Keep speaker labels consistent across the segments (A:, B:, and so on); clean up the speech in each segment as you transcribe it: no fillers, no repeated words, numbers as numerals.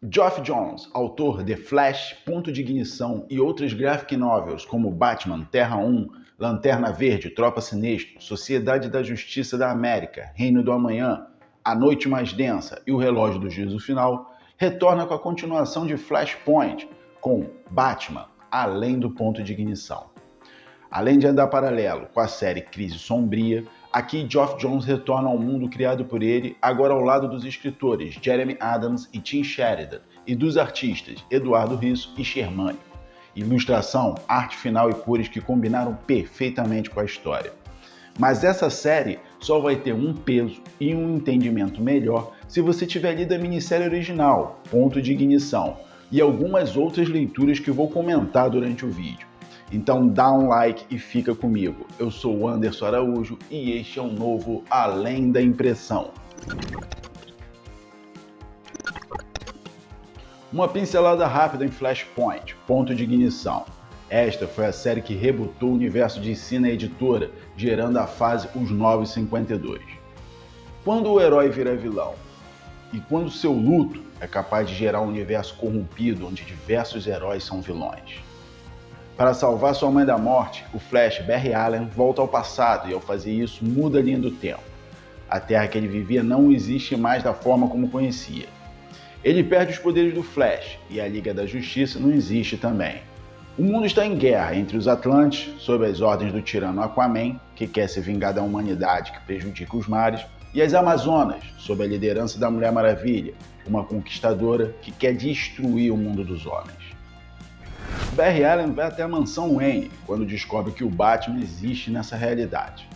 A: Geoff Johns, autor de Flash, Ponto de Ignição e outras graphic novels como Batman, Terra 1, Lanterna Verde, Tropa Sinistro, Sociedade da Justiça da América, Reino do Amanhã, A Noite Mais Densa e O Relógio do Juízo Final, retorna com a continuação de Flashpoint, com Batman, Além do Ponto de Ignição. Além de andar paralelo com a série Crise Sombria, aqui Geoff Johns retorna ao mundo criado por ele, agora ao lado dos escritores Jeremy Adams e Tim Sheridan, e dos artistas Eduardo Risso e Shermani. Ilustração, arte final e cores que combinaram perfeitamente com a história. Mas essa série só vai ter um peso e um entendimento melhor se você tiver lido a minissérie original, Ponto de Ignição, e algumas outras leituras que vou comentar durante o vídeo. Então dá um like e fica comigo. Eu sou o Anderson Araújo e este é um novo Além da Impressão. Uma pincelada rápida em Flashpoint, Ponto de Ignição. Esta foi a série que rebutou o universo de DC na editora, gerando a fase Os 952. Quando o herói vira vilão e quando seu luto é capaz de gerar um universo corrompido onde diversos heróis são vilões. Para salvar sua mãe da morte, o Flash Barry Allen volta ao passado e ao fazer isso muda a linha do tempo. A Terra que ele vivia não existe mais da forma como conhecia. Ele perde os poderes do Flash e a Liga da Justiça não existe também. O mundo está em guerra entre os Atlantes, sob as ordens do tirano Aquaman, que quer se vingar da humanidade que prejudica os mares, e as Amazonas, sob a liderança da Mulher Maravilha, uma conquistadora que quer destruir o mundo dos homens. Barry Allen vai até a mansão Wayne quando descobre que o Batman existe nessa realidade.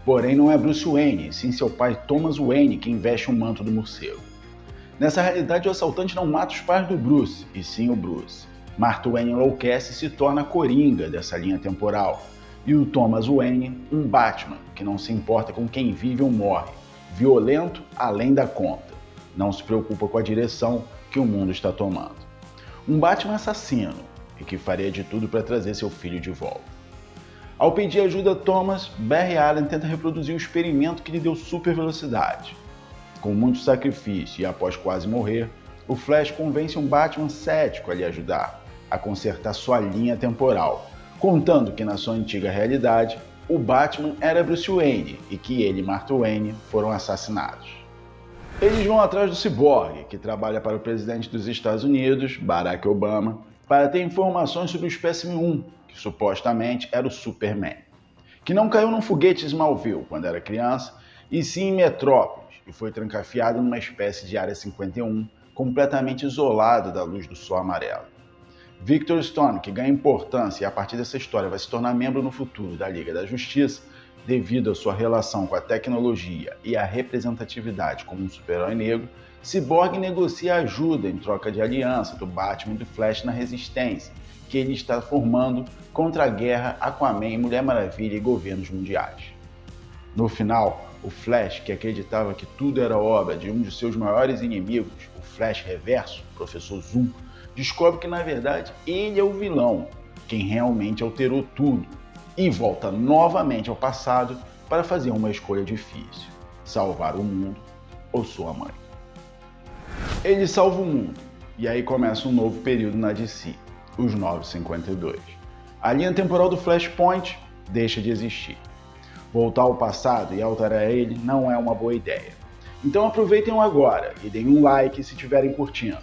A: Porém, não é Bruce Wayne, sim seu pai Thomas Wayne quem veste o manto do morcego. Nessa realidade, o assaltante não mata os pais do Bruce, e sim o Bruce. Martha Wayne enlouquece e se torna a coringa dessa linha temporal. E o Thomas Wayne, um Batman que não se importa com quem vive ou morre, violento além da conta. Não se preocupa com a direção que o mundo está tomando. Um Batman assassino, e que faria de tudo para trazer seu filho de volta. Ao pedir ajuda a Thomas, Barry Allen tenta reproduzir o experimento que lhe deu super velocidade. Com muito sacrifício e após quase morrer, o Flash convence um Batman cético a lhe ajudar a consertar sua linha temporal, contando que na sua antiga realidade, o Batman era Bruce Wayne e que ele e Martha Wayne foram assassinados. Eles vão atrás do Cyborg, que trabalha para o presidente dos Estados Unidos, Barack Obama, para ter informações sobre o Espécime 1, que supostamente era o Superman, que não caiu num foguete Smallville quando era criança, e sim em Metrópolis, e foi trancafiado numa espécie de Área 51, completamente isolado da luz do sol amarelo. Victor Stone, que ganha importância e a partir dessa história vai se tornar membro no futuro da Liga da Justiça, devido à sua relação com a tecnologia e a representatividade como um super-herói negro, Cyborg negocia ajuda em troca de aliança do Batman e do Flash na resistência, que ele está formando contra a guerra Aquaman, Mulher Maravilha e governos mundiais. No final, o Flash, que acreditava que tudo era obra de um de seus maiores inimigos, o Flash Reverso, o Professor Zoom, descobre que na verdade ele é o vilão, quem realmente alterou tudo, e volta novamente ao passado para fazer uma escolha difícil: salvar o mundo ou sua mãe. Ele salva o mundo, e aí começa um novo período na DC, os 952. A linha temporal do Flashpoint deixa de existir. Voltar ao passado e alterar ele não é uma boa ideia. Então aproveitem o agora e deem um like se estiverem curtindo.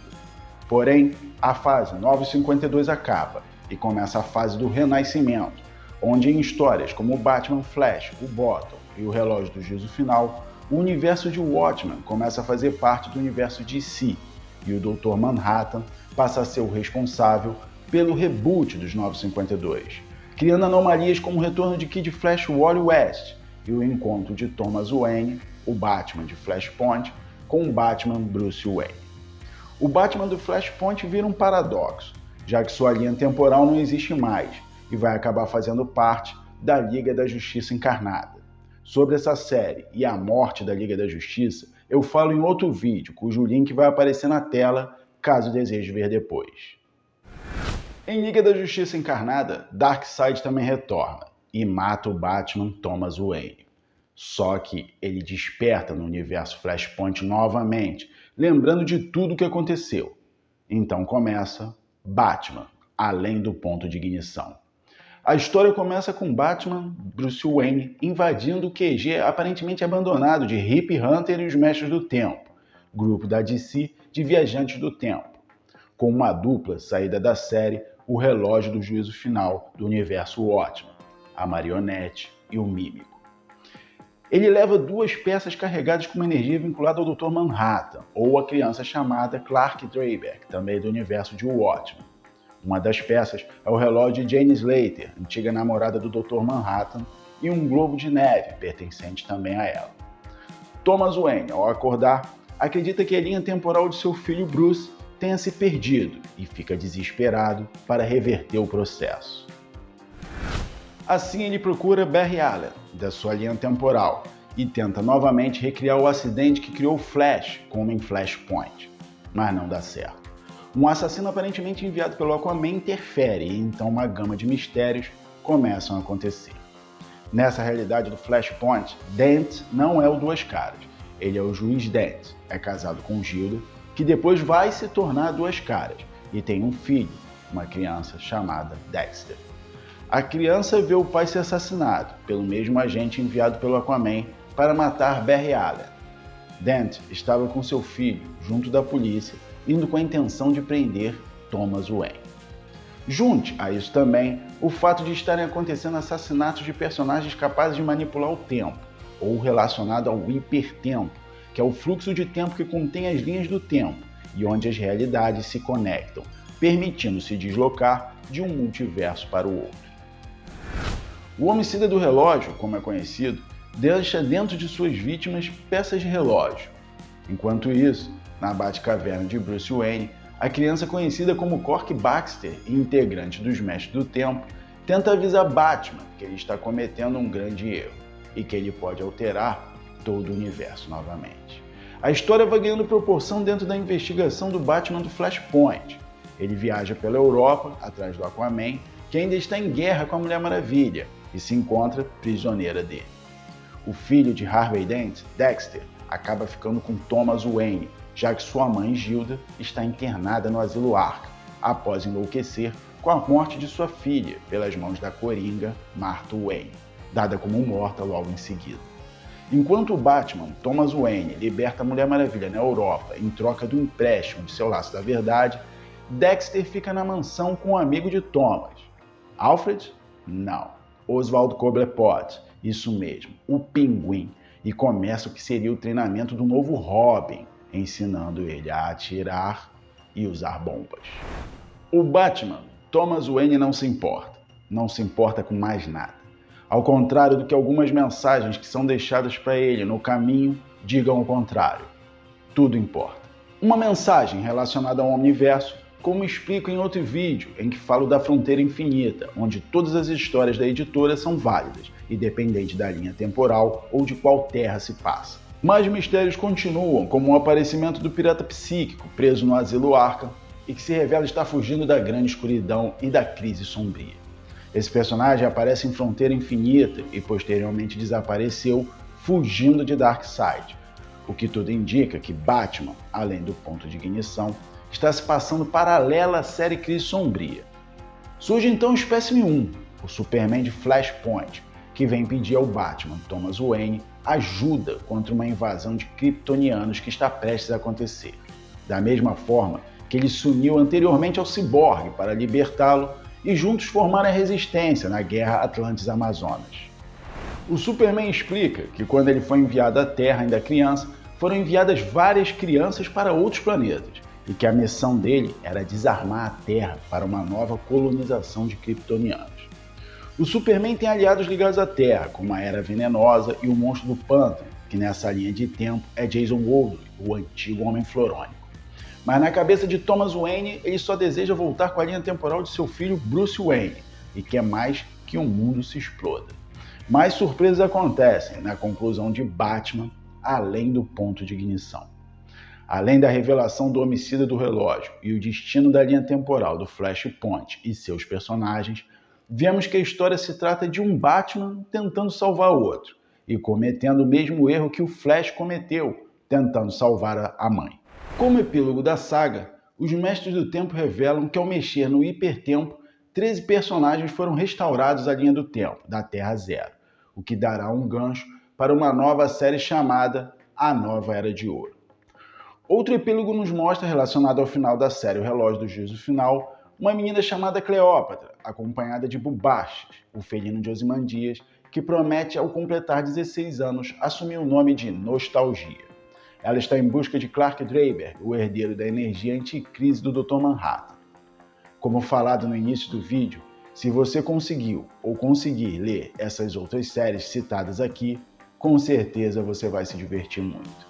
A: Porém, a fase 952 acaba e começa a fase do Renascimento, onde em histórias como o Batman Flash, o Bottom e o Relógio do Juízo Final, o universo de Watchmen começa a fazer parte do universo DC, e o Dr. Manhattan passa a ser o responsável pelo reboot dos 952, criando anomalias como o retorno de Kid Flash Wally West e o encontro de Thomas Wayne, o Batman de Flashpoint, com o Batman Bruce Wayne. O Batman do Flashpoint vira um paradoxo, já que sua linha temporal não existe mais e vai acabar fazendo parte da Liga da Justiça encarnada. Sobre essa série e a morte da Liga da Justiça, eu falo em outro vídeo, cujo link vai aparecer na tela, caso deseje ver depois. Em Liga da Justiça encarnada, Darkseid também retorna e mata o Batman Thomas Wayne. Só que ele desperta no universo Flashpoint novamente, lembrando de tudo o que aconteceu. Então começa Batman, Além do Ponto de Ignição. A história começa com Batman, Bruce Wayne, invadindo o QG aparentemente abandonado de Rip Hunter e os Mestres do Tempo, grupo da DC de viajantes do tempo, com uma dupla saída da série O Relógio do Juízo Final do universo Watchmen, a Marionete e o Mímico. Ele leva duas peças carregadas com uma energia vinculada ao Dr. Manhattan, ou a criança chamada Clark Drayback, também do universo de Watchmen. Uma das peças é o relógio de Jane Slater, antiga namorada do Dr. Manhattan, e um globo de neve, pertencente também a ela. Thomas Wayne, ao acordar, acredita que a linha temporal de seu filho Bruce tenha se perdido e fica desesperado para reverter o processo. Assim ele procura Barry Allen, da sua linha temporal, e tenta novamente recriar o acidente que criou Flash, como em Flashpoint, mas não dá certo. Um assassino aparentemente enviado pelo Aquaman interfere e então uma gama de mistérios começam a acontecer. Nessa realidade do Flashpoint, Dent não é o Duas Caras, ele é o juiz Dent, é casado com Gilda, que depois vai se tornar Duas Caras e tem um filho, uma criança chamada Dexter. A criança vê o pai ser assassinado pelo mesmo agente enviado pelo Aquaman para matar Barry Allen. Dent estava com seu filho junto da polícia, indo com a intenção de prender Thomas Wayne. Junte a isso também o fato de estarem acontecendo assassinatos de personagens capazes de manipular o tempo, ou relacionado ao hipertempo, que é o fluxo de tempo que contém as linhas do tempo e onde as realidades se conectam, permitindo se deslocar de um multiverso para o outro. O homicida do relógio, como é conhecido, deixa dentro de suas vítimas peças de relógio. Enquanto isso, na Batcaverna de Bruce Wayne, a criança conhecida como Cork Baxter e integrante dos Mestres do Tempo tenta avisar Batman que ele está cometendo um grande erro e que ele pode alterar todo o universo novamente. A história vai ganhando proporção dentro da investigação do Batman do Flashpoint. Ele viaja pela Europa, atrás do Aquaman, que ainda está em guerra com a Mulher Maravilha, e se encontra prisioneira dele. O filho de Harvey Dent, Dexter, acaba ficando com Thomas Wayne, já que sua mãe, Gilda, está internada no asilo Arkham, após enlouquecer com a morte de sua filha pelas mãos da Coringa, Martha Wayne, dada como morta logo em seguida. Enquanto o Batman, Thomas Wayne, liberta a Mulher Maravilha na Europa em troca do empréstimo de seu laço da verdade, Dexter fica na mansão com um amigo de Thomas. Alfred? Não. Oswald Cobblepot, isso mesmo, o Pinguim, e começa o que seria o treinamento do novo Robin, ensinando ele a atirar e usar bombas. O Batman, Thomas Wayne, não se importa com mais nada. Ao contrário do que algumas mensagens que são deixadas para ele no caminho digam o contrário. Tudo importa. Uma mensagem relacionada ao universo, como explico em outro vídeo em que falo da Fronteira Infinita, onde todas as histórias da editora são válidas, independente da linha temporal ou de qual terra se passa. Mas mistérios continuam, como o aparecimento do pirata psíquico preso no asilo Arkham e que se revela estar fugindo da grande escuridão e da crise sombria. Esse personagem aparece em Fronteira Infinita e posteriormente desapareceu fugindo de Darkseid, o que tudo indica que Batman, além do ponto de ignição, está se passando paralela à série Crise Sombria. Surge então o Espécime 1, o Superman de Flashpoint, que vem pedir ao Batman, Thomas Wayne, ajuda contra uma invasão de kryptonianos que está prestes a acontecer. Da mesma forma que ele se uniu anteriormente ao Cyborg para libertá-lo e juntos formaram a resistência na Guerra Atlantis-Amazonas. O Superman explica que quando ele foi enviado à Terra ainda criança, foram enviadas várias crianças para outros planetas, e que a missão dele era desarmar a Terra para uma nova colonização de kryptonianos. O Superman tem aliados ligados à Terra, como a Era Venenosa e o Monstro do Pântano, que nessa linha de tempo é Jason Woolley, o antigo Homem Florônico. Mas na cabeça de Thomas Wayne, ele só deseja voltar com a linha temporal de seu filho Bruce Wayne, e quer mais que o mundo se exploda. Mais surpresas acontecem na conclusão de Batman, Além do Ponto de Ignição. Além da revelação do homicida do relógio e o destino da linha temporal do Flashpoint e seus personagens, vemos que a história se trata de um Batman tentando salvar outro e cometendo o mesmo erro que o Flash cometeu, tentando salvar a mãe. Como epílogo da saga, Os Mestres do Tempo revelam que ao mexer no hipertempo, 13 personagens foram restaurados à linha do tempo, da Terra Zero, o que dará um gancho para uma nova série chamada A Nova Era de Ouro. Outro epílogo nos mostra, relacionado ao final da série O Relógio do Juízo Final, uma menina chamada Cleópatra, acompanhada de Bubastis, o felino de Ozymandias, que promete, ao completar 16 anos, assumir o nome de Nostalgia. Ela está em busca de Clark Draper, o herdeiro da energia anticrise do Dr. Manhattan. Como falado no início do vídeo, se você conseguiu ou conseguir ler essas outras séries citadas aqui, com certeza você vai se divertir muito.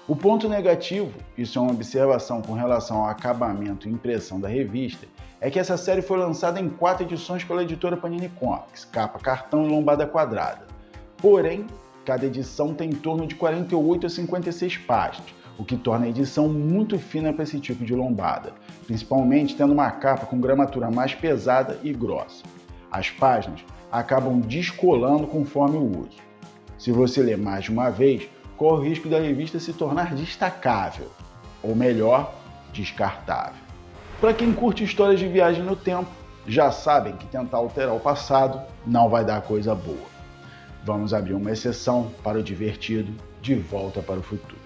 A: O ponto negativo, isso é uma observação com relação ao acabamento e impressão da revista, é que essa série foi lançada em 4 edições pela editora Panini Comics, capa cartão e lombada quadrada. Porém, cada edição tem em torno de 48 a 56 páginas, o que torna a edição muito fina para esse tipo de lombada, principalmente tendo uma capa com gramatura mais pesada e grossa. As páginas acabam descolando conforme o uso. Se você ler mais de uma vez, corre o risco da revista se tornar destacável, ou melhor, descartável. Para quem curte histórias de viagem no tempo, já sabem que tentar alterar o passado não vai dar coisa boa. Vamos abrir uma exceção para o divertido De Volta para o Futuro.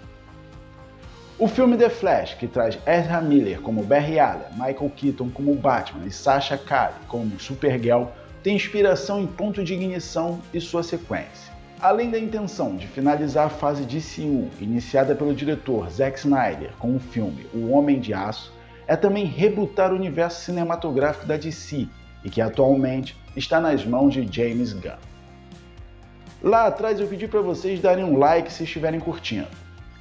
A: O filme The Flash, que traz Ezra Miller como Barry Allen, Michael Keaton como Batman e Sasha Calle como Supergirl, tem inspiração em Ponto de Ignição e sua sequência. Além da intenção de finalizar a fase DCU, iniciada pelo diretor Zack Snyder com o filme O Homem de Aço, é também rebootar o universo cinematográfico da DC, e que atualmente está nas mãos de James Gunn. Lá atrás eu pedi para vocês darem um like se estiverem curtindo.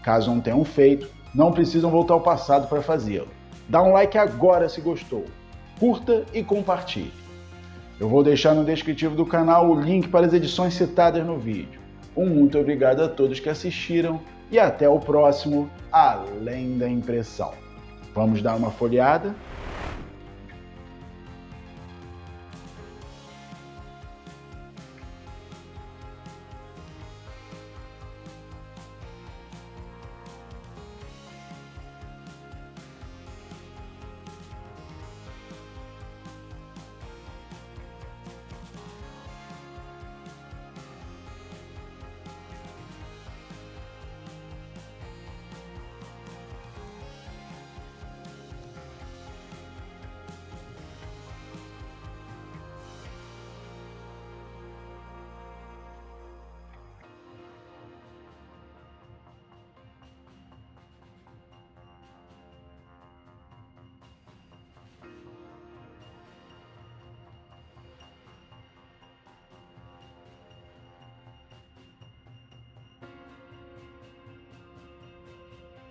A: Caso não tenham feito, não precisam voltar ao passado para fazê-lo. Dá um like agora se gostou, curta e compartilhe. Eu vou deixar no descritivo do canal o link para as edições citadas no vídeo. Um muito obrigado a todos que assistiram e até o próximo Além da Impressão. Vamos dar uma folheada?